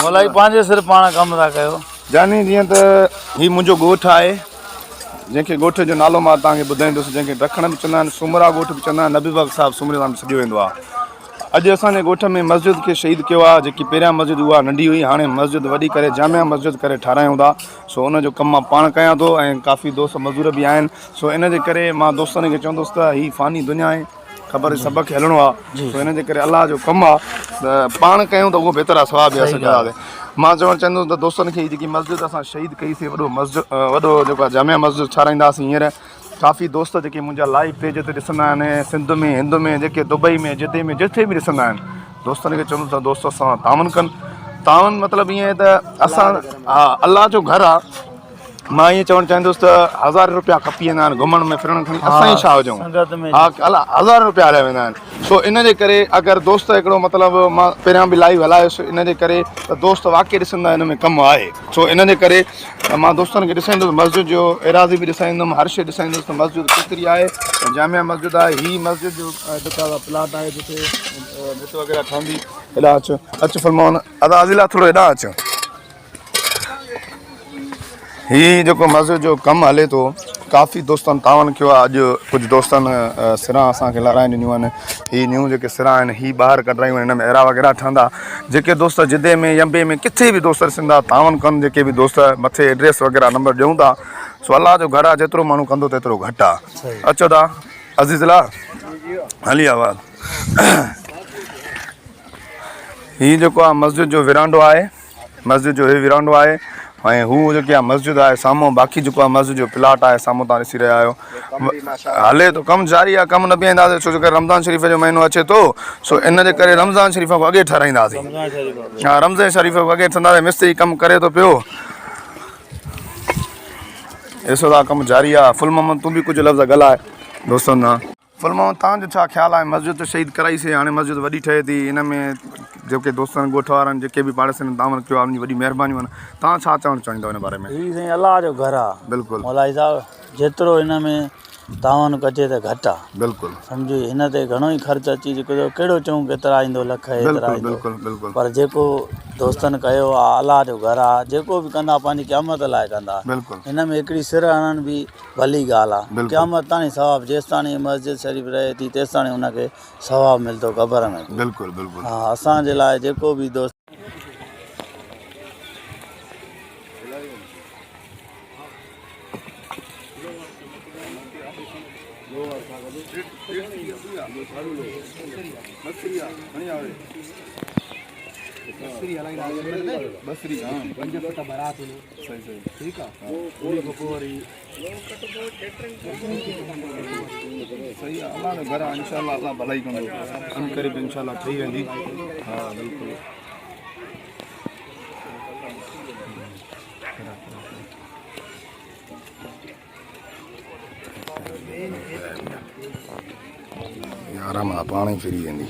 मोलाई पंहिंजे सिर पाण कमु था कयो। जानी जीअं त ही मुंहिंजो ॻोठु आहे, जंहिंखे ॻोठ जो नालो मां तव्हांखे ॿुधाईंदुसि, जंहिंखे ॾखण बि चवंदा आहिनि, सुमरा ॻोठ बि चवंदा आहिनि, नबीबाग साहिबु सुमरे नाले सॾियो वेंदो आहे। अॼु असांजे ॻोठ में मस्जिद खे शहीद कयो आहे। जेकी पहिरियां मस्जिद उहा नंढी हुई, हाणे मस्जिद वॾी करे जामिया मस्जिद करे ठारायूं था। सो उनजो कमु मां पाण कयां थो ऐं काफ़ी दोस्त मज़दूर बि आहिनि। सो इन जे करे मां दोस्तनि खे चवंदुसि त हीअ फ़ानी दुनिया आहे, ख़बर सबक़ हलणो आहे। सो इन जे करे अलाह जो कमु आहे, त पाण कयूं त उहो बहितर आहे, सवाब बि असां कंदासीं। मां चवणु चाहींदुसि त दोस्तनि खे जेकी मस्जिद असां शहीद कईसीं, वॾो जेको आहे जामिया मस्जिद ठाराईंदासीं। हींअर काफ़ी दोस्त जेके मुंहिंजा लाइव पेज ते ॾिसंदा आहिनि, सिंध में, हिंद में, जेके दुबई में, जिते में, जिथे बि ॾिसंदा आहिनि, दोस्तनि खे चवंदुसि त दोस्त असां तावन कनि। तावन मतिलबु ईअं त असां, हा, अलाह जो घरु आहे। मां ईअं चवणु चाहींदुसि त 1000 रुपया खपी वेंदा आहिनि घुमण में फिरण खणी, असां ई छा हुजूं। हा, अलाह 1000 रुपया हलिया वेंदा आहिनि। सो इन जे करे अगरि दोस्त हिकिड़ो मतिलबु मां पहिरियां बि लाइव हलायोसि, इन जे करे त दोस्त वाक़ई ॾिसंदा हिन में कमु आहे। सो इन जे करे मां दोस्तनि खे ॾिसाईंदुसि, मस्जिद जो एराज़ी बि ॾिसाईंदुमि, हर शइ ॾिसाईंदुसि त मस्जिद केतिरी आहे। जामिया मस्जिद आहे, हीअ मस्जिद जो जेका प्लाट आहे, जिते भित वग़ैरह ठहंदी। हेॾा अचु फरमाउन अदा अज़ीला, थोरो हेॾा अचु। हीअ जेको मस्जिद जो कमु हले थो, काफ़ी दोस्तनि तावन कयो आहे। अॼु कुझु दोस्तनि सिरां असांखे लाराए ॾिनियूं आहिनि। हीअ न्यू जेके सिरां आहिनि, हीअ ॿाहिरि कढायूं आहिनि, हिन में एरा वग़ैरह ठहंदा। जेके दोस्त जिदे में, यंबे में, किथे बि दोस्त ॾिसनि था, तावन कनि। जेके बि दोस्त मथे एड्रेस वग़ैरह नंबर ॾियूं था। सो अलाह जो घर आहे, जेतिरो माण्हू कंदो तेतिरो घटि आहे। अचो था अज़ीज़ला, हली आवाज़। हीअ जेको आहे मस्जिद जो विरांडो आहे, मस्जिद जो हीअ विरांडो आहे। ऐं हू जेकी आहे मस्जिद आहे साम्हूं, बाक़ी जेको आहे मस्जिद जो प्लाट आहे साम्हूं, तव्हां ॾिसी रहिया आहियो। हले थो कमु जारी आहे, कमु न बीहाईंदासीं, छो जो करे रमज़ान शरीफ़ जो महीनो अचे थो। सो इन जे करे रमज़ान शरीफ़ खां अॻे ठाराईंदासीं। हा, रमज़ान शरीफ़ खां अॻे ठहंदासीं। मिस्त्री कमु करे थो पियो, ॾिसो था कमु जारी आहे। फुल मोहम्मद, तूं बि कुझु लफ़्ज़ ॻाल्हाए दोस्तनि सां। फुल मोहम्मद, तव्हांजो छा ख़्यालु आहे? मस्जिद त शहीद कराईसीं, हाणे मस्जिद वॾी ठहे थी, हिन में जेके दोस्तनि ॻोठ वारनि जेके बि पाड़ेसियुनि तावन कयो आहे, उनजी वॾी महिरबानियूं आहिनि। तव्हां छा चवणु चाहींदव हिन बारे में? हीअ साईं अलाह जो घरु आहे। बिल्कुलु मोलाई साहिबु, जेतिरो हिन में तावन कजे त घटि आहे। बिल्कुलु सम्झो हिन ते घणो ई ख़र्चु अची चुको, कहिड़ो चऊं केतिरा ईंदो, लख हेतिरा ईंदो। बिल्कुलु बिल्कुलु पर जेको दोस्तनि कयो आहे, अलाह जो घरु आहे, जेको बि कंदा पंहिंजी क़यामत लाइ कंदा। बिल्कुलु हिन में हिकिड़ी सिर हणण बि भली ॻाल्हि आहे। क़यामत ताणी सवाबु, जेसि ताणी मस्जिद शरीफ़ रहे थी, तेसि ताणी हुनखे सवाबु मिलंदो क़बर में। बिल्कुलु बिल्कुलु। हा, असांजे लाइ जेको बि दोस्त सही आहे, अलाह जो घर आहे, इंशाअल्लाह अलाह भलाई कंदो, अनक़रीब इंशाअल्लाह ठही वेंदी। हा बिल्कुलु। आराम आहे, पाण ई फिरी वेंदी।